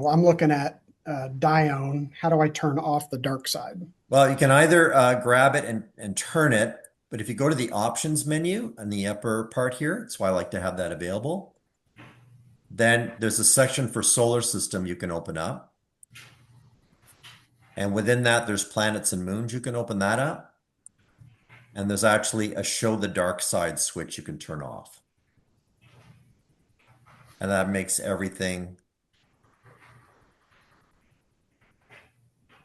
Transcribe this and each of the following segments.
Well, I'm looking at Dione. How do I turn off the dark side? Well, you can either grab it and turn it, but if you go to the options menu on the upper part here, that's why I like to have that available. Then there's a section for solar system you can open up. And within that, there's planets and moons. You can open that up. And there's actually a show the dark side switch you can turn off. And that makes everything.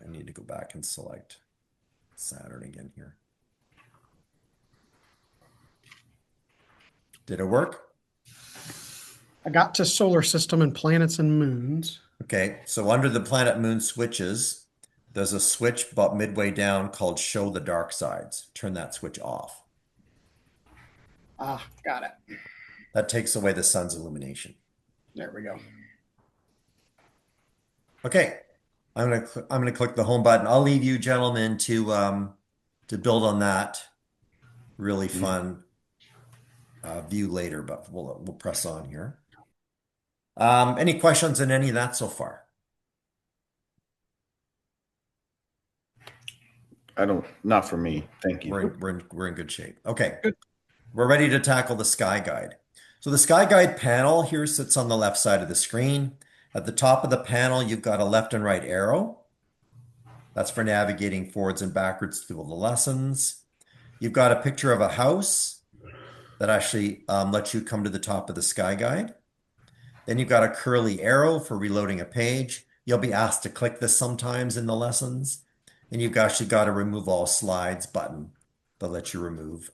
I need to go back and select Saturn again here. Did it work? I got to solar system and planets and moons. Okay, so under the planet moon switches, there's a switch about midway down called show the dark sides. Turn that switch off. Ah, got it. That takes away the sun's illumination. There we go. Okay, I'm gonna click the home button. I'll leave you gentlemen to build on that really fun view later, but we'll press on here. Any questions on any of that so far? Not for me. Thank you. We're in good shape. Okay, we're ready to tackle the Sky Guide. So the Sky Guide panel here sits on the left side of the screen. At the top of the panel, you've got a left and right arrow. That's for navigating forwards and backwards through the lessons. You've got a picture of a house that actually lets you come to the top of the Sky Guide. Then you've got a curly arrow for reloading a page. You'll be asked to click this sometimes in the lessons. And you've actually got a remove all slides button that lets you remove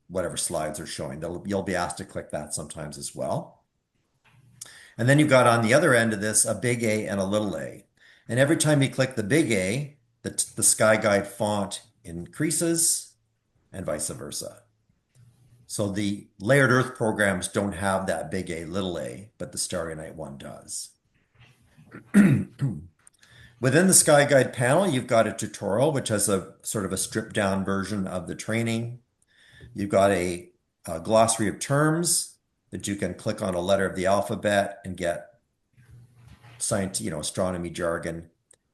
whatever slides are showing. You'll be asked to click that sometimes as well. And then you've got on the other end of this a big A and a little a. And every time you click the big A, the Sky Guide font increases and vice versa. So the Layered Earth programs don't have that big A, little a, but the Starry Night one does. Within the Sky Guide panel, you've got a tutorial, which has a sort of a stripped down version of the training. You've got a glossary of terms that you can click on a letter of the alphabet and get science, astronomy jargon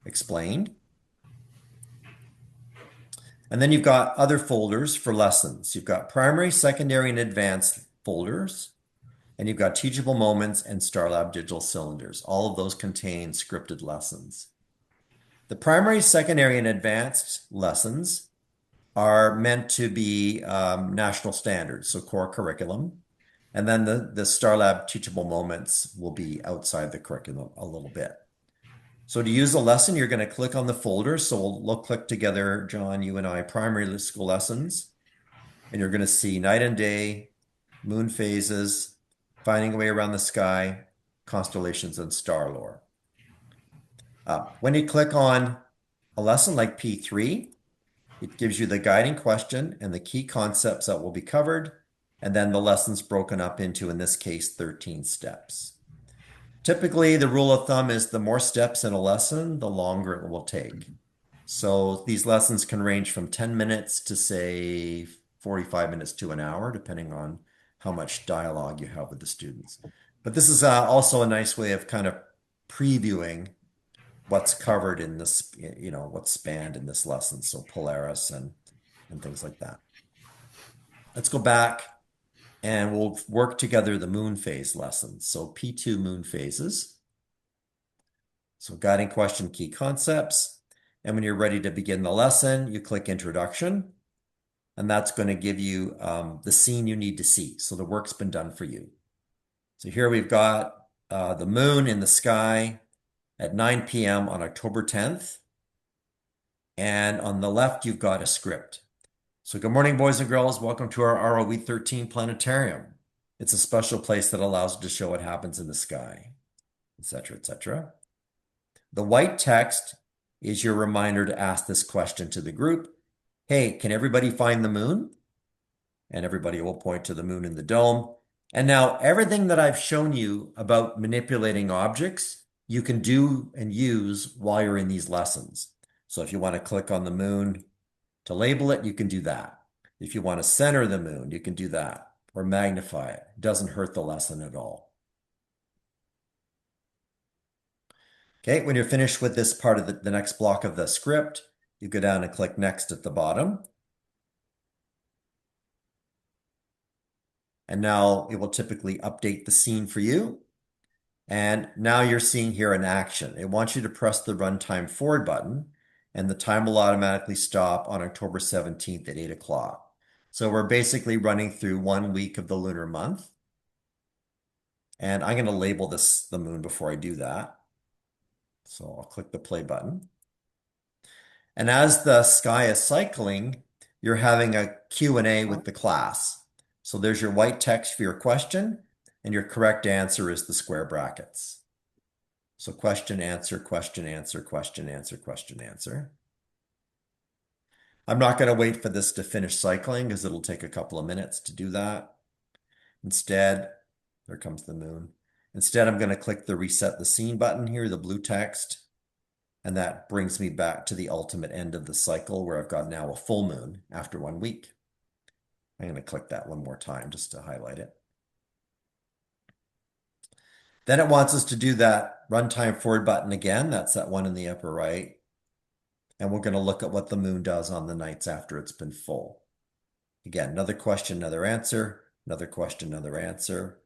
explained. And then you've got other folders for lessons. You've got primary, secondary, and advanced folders. And you've got teachable moments and StarLab digital cylinders. All of those contain scripted lessons. The primary, secondary, and advanced lessons are meant to be national standards, so core curriculum. And then the StarLab teachable moments will be outside the curriculum a little bit. So to use a lesson, you're going to click on the folder. So we'll click together, John, you and I, primary school lessons. And you're going to see night and day, moon phases, finding a way around the sky, constellations, and star lore. When you click on a lesson like P3, it gives you the guiding question and the key concepts that will be covered, and then the lesson's broken up into, in this case, 13 steps. Typically, the rule of thumb is the more steps in a lesson, the longer it will take. So these lessons can range from 10 minutes to, say, 45 minutes to an hour, depending on how much dialogue you have with the students. But this is also a nice way of kind of previewing what's covered in this, what's spanned in this lesson. So Polaris and things like that. Let's go back and we'll work together the moon phase lessons. So P2 moon phases. So guiding question, key concepts. And when you're ready to begin the lesson, you click introduction. And that's going to give you the scene you need to see. So the work's been done for you. So here we've got the moon in the sky at 9 p.m. on October 10th. And on the left, you've got a script. So good morning, boys and girls. Welcome to our ROE 13 planetarium. It's a special place that allows us to show what happens in the sky, etc., etc. The white text is your reminder to ask this question to the group. Hey, can everybody find the moon? And everybody will point to the moon in the dome. And now everything that I've shown you about manipulating objects, you can do and use while you're in these lessons. So if you want to click on the moon to label it, you can do that. If you want to center the moon, you can do that, or magnify it. It doesn't hurt the lesson at all. Okay, when you're finished with this part of the next block of the script, you go down and click Next at the bottom. And now it will typically update the scene for you. And now you're seeing here an action. It wants you to press the runtime forward button, and the time will automatically stop on October 17th at 8 o'clock. So we're basically running through 1 week of the lunar month. And I'm going to label this the moon before I do that. So I'll click the play button. And as the sky is cycling, you're having a Q&A with the class. So there's your white text for your question, and your correct answer is the square brackets. So question, answer, question, answer, question, answer, question, answer. I'm not going to wait for this to finish cycling because it'll take a couple of minutes to do that. Instead, there comes the moon. Instead, I'm going to click the reset the scene button here, the blue text. And that brings me back to the ultimate end of the cycle where I've got now a full moon after 1 week. I'm going to click that one more time just to highlight it. Then it wants us to do that runtime forward button again. That's that one in the upper right. And we're going to look at what the moon does on the nights after it's been full. Again, another question, another answer, another question, another answer.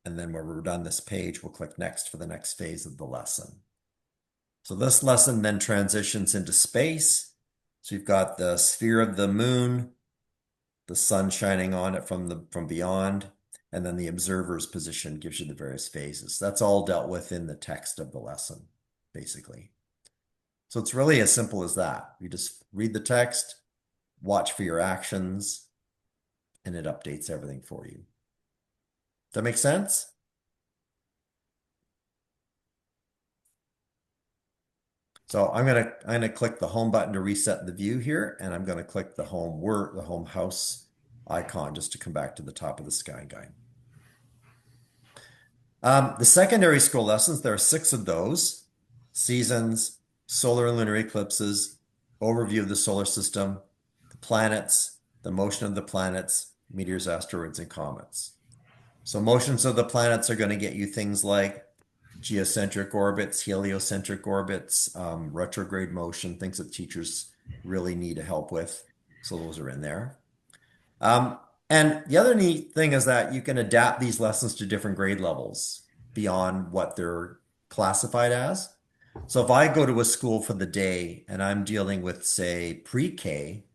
And then when we're done this page, we'll click next for the next phase of the lesson. So this lesson then transitions into space. So you've got the sphere of the moon, the sun shining on it from beyond, and then the observer's position gives you the various phases. That's all dealt with in the text of the lesson, basically. So it's really as simple as that. You just read the text, watch for your actions, and it updates everything for you. Does that make sense? So I'm gonna click the home button to reset the view here, and I'm gonna click the home house icon just to come back to the top of the sky guide. The secondary school lessons, there are 6 of those: seasons, solar and lunar eclipses, overview of the solar system, the planets, the motion of the planets, meteors, asteroids, and comets. So motions of the planets are going to get you things like geocentric orbits, heliocentric orbits, retrograde motion, things that teachers really need help with. So those are in there. And the other neat thing is that you can adapt these lessons to different grade levels beyond what they're classified as. So if I go to a school for the day and I'm dealing with, say, pre-K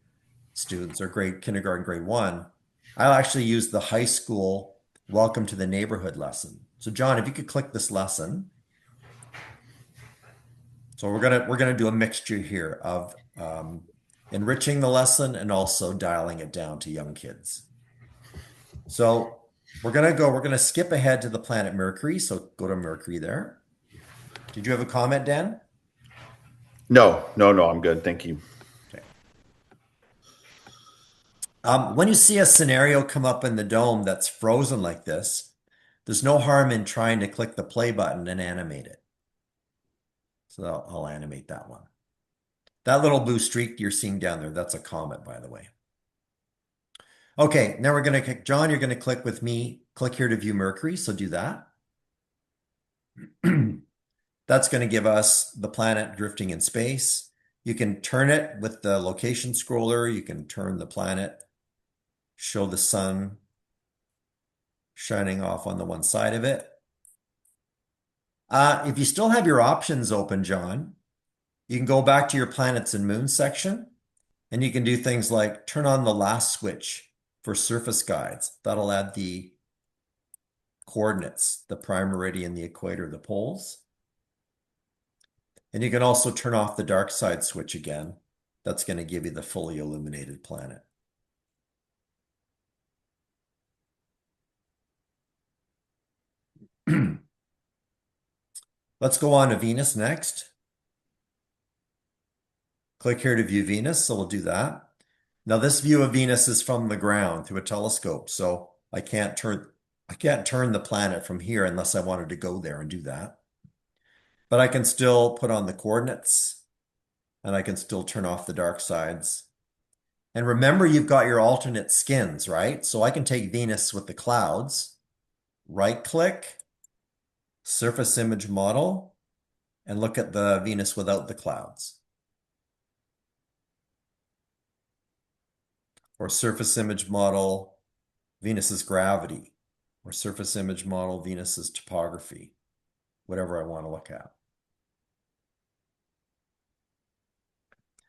students or kindergarten, grade 1, I'll actually use the high school Welcome to the Neighborhood lesson. So John, if you could click this lesson. So we're gonna do a mixture here of enriching the lesson and also dialing it down to young kids. So we're gonna skip ahead to the planet Mercury. So go to Mercury there. Did you have a comment, Dan? No, I'm good. Thank you. Okay. When you see a scenario come up in the dome that's frozen like this, there's no harm in trying to click the play button and animate it. So I'll animate that one. That little blue streak you're seeing down there, that's a comet, by the way. Okay, now we're going to click, John, you're going to click with me, click here to view Mercury, so do that. That's going to give us the planet drifting in space. You can turn it with the location scroller. You can turn the planet, show the sun shining off on the one side of it. If you still have your options open, John, you can go back to your planets and moons section, and you can do things like turn on the last switch for surface guides. That'll add the coordinates, the prime meridian, the equator, the poles. And you can also turn off the dark side switch again. That's going to give you the fully illuminated planet. Let's go on to Venus next. Click here to view Venus, so we'll do that. Now this view of Venus is from the ground through a telescope, so I can't turn the planet from here unless I wanted to go there and do that. But I can still put on the coordinates, and I can still turn off the dark sides. And remember, you've got your alternate skins, right? So I can take Venus with the clouds, right-click, surface image model, and look at the Venus without the clouds. Or surface image model, Venus's gravity. Or surface image model, Venus's topography. Whatever I want to look at.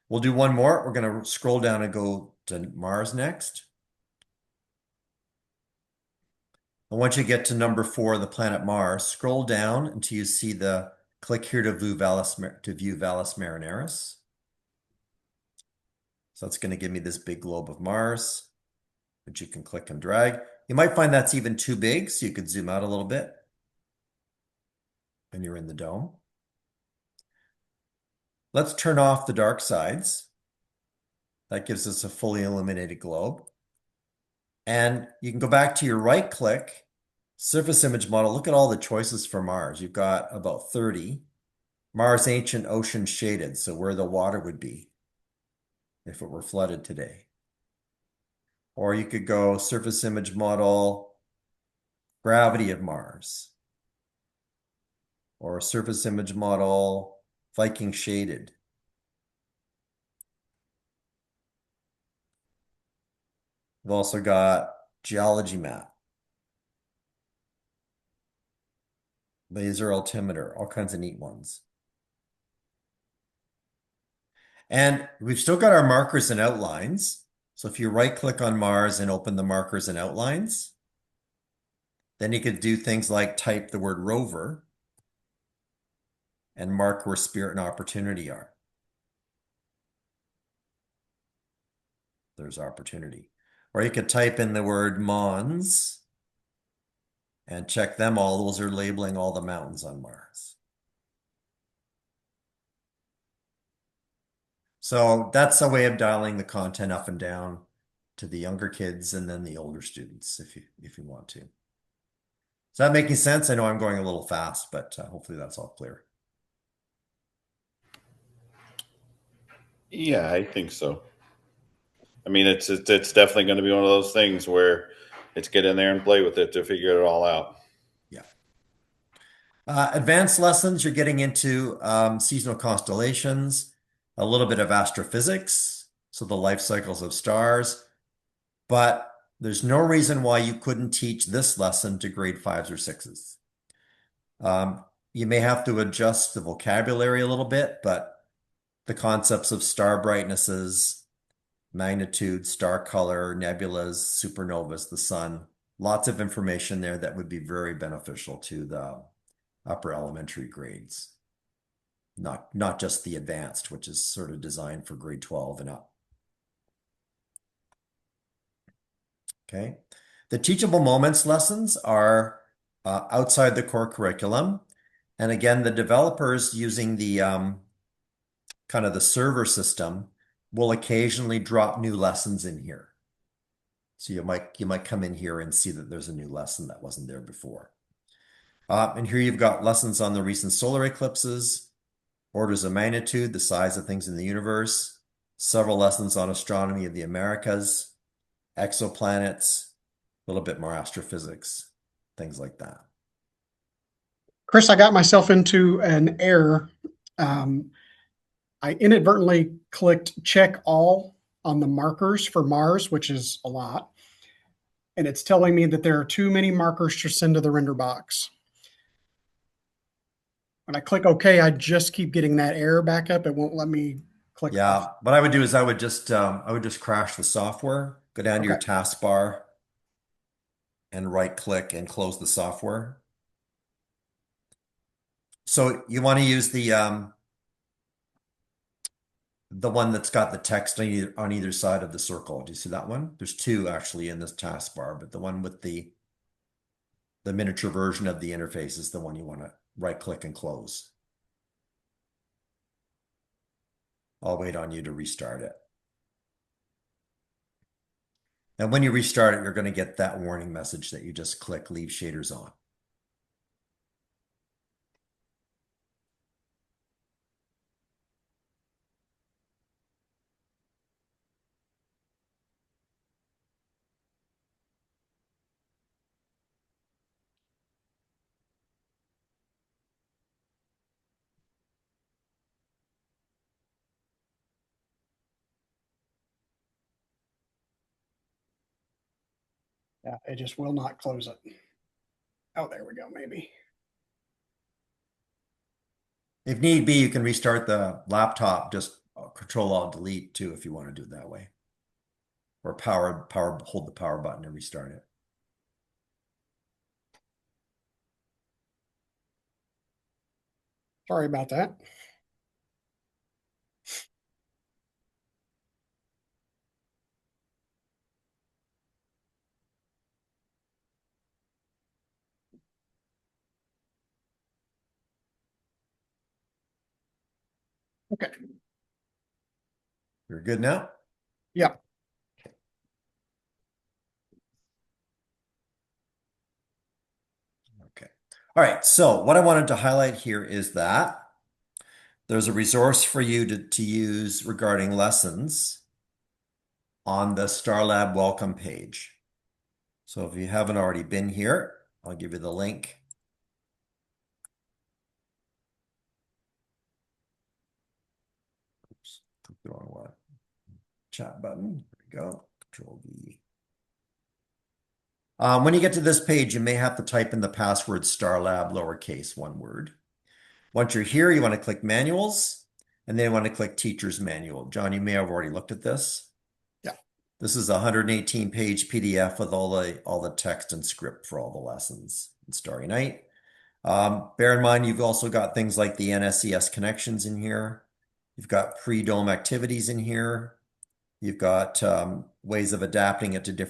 We'll do one more. We're going to scroll down and go to Mars next. And once you get to number 4, the planet Mars, scroll down until you see the click here to view Valles Marineris. So that's going to give me this big globe of Mars, which you can click and drag. You might find that's even too big, so you could zoom out a little bit. And you're in the dome. Let's turn off the dark sides. That gives us a fully illuminated globe. And you can go back to your right click, surface image model. Look at all the choices for Mars. You've got about 30. Mars ancient ocean shaded, so where the water would be if it were flooded today. Or you could go surface image model, gravity of Mars. Or surface image model, Viking shaded. We've also got geology map, laser altimeter, all kinds of neat ones. And we've still got our markers and outlines. So if you right click on Mars and open the markers and outlines, then you could do things like type the word rover and mark where spirit and opportunity are. There's opportunity. Or you could type in the word Mons and check them all. Those are labeling all the mountains on Mars. So that's a way of dialing the content up and down to the younger kids and then the older students if you want to. Is that making sense? I know I'm going a little fast, but hopefully that's all clear. Yeah, I think so. I mean, it's definitely going to be one of those things where it's get in there and play with it to figure it all out. Yeah. Advanced lessons, you're getting into seasonal constellations, a little bit of astrophysics, so the life cycles of stars, but there's no reason why you couldn't teach this lesson to grade 5s or 6s. You may have to adjust the vocabulary a little bit, but the concepts of star brightnesses, magnitude, star color, nebulas, supernovas, the sun, lots of information there that would be very beneficial to the upper elementary grades. Not just the advanced, which is sort of designed for grade 12 and up. Okay. The teachable moments lessons are outside the core curriculum. And again, the developers using the kind of the server system will occasionally drop new lessons in here. So you might come in here and see that there's a new lesson that wasn't there before. And here you've got lessons on the recent solar eclipses, orders of magnitude, the size of things in the universe, several lessons on astronomy of the Americas, exoplanets, a little bit more astrophysics, things like that. Chris, I got myself into an error. I inadvertently clicked check all on the markers for Mars, which is a lot. And it's telling me that there are too many markers to send to the render box. When I click OK, I just keep getting that error back up. It won't let me click. Yeah, what I would do is I would just crash the software, go down to your taskbar and right click and close the software. So you want to use the one that's got the text on either side of the circle. Do you see that one? There's two actually in this taskbar, but the one with the miniature version of the interface is the one you want to right click and close. I'll wait on you to restart it. And when you restart it, you're going to get that warning message that you just click leave shaders on. Yeah, it just will not close it. Oh, there we go, maybe. If need be, you can restart the laptop, just Control Alt Delete too, if you want to do it that way. Or hold the power button and restart it. Sorry about that. Okay. You're good now? Yeah. Okay. All right. So what I wanted to highlight here is that there's a resource for you to use regarding lessons on the StarLab welcome page. So if you haven't already been here, I'll give you the link. Oops, click the wrong one. Chat button. There we go. Control V. When you get to this page, you may have to type in the password StarLab lowercase, one word. Once you're here, you want to click Manuals, and then you want to click Teacher's Manual. John, you may have already looked at this. Yeah. This is a 118-page PDF with all the text and script for all the lessons in Starry Night. Bear in mind, you've also got things like the NSES connections in here. You've got pre-dome activities in here. You've got ways of adapting it to different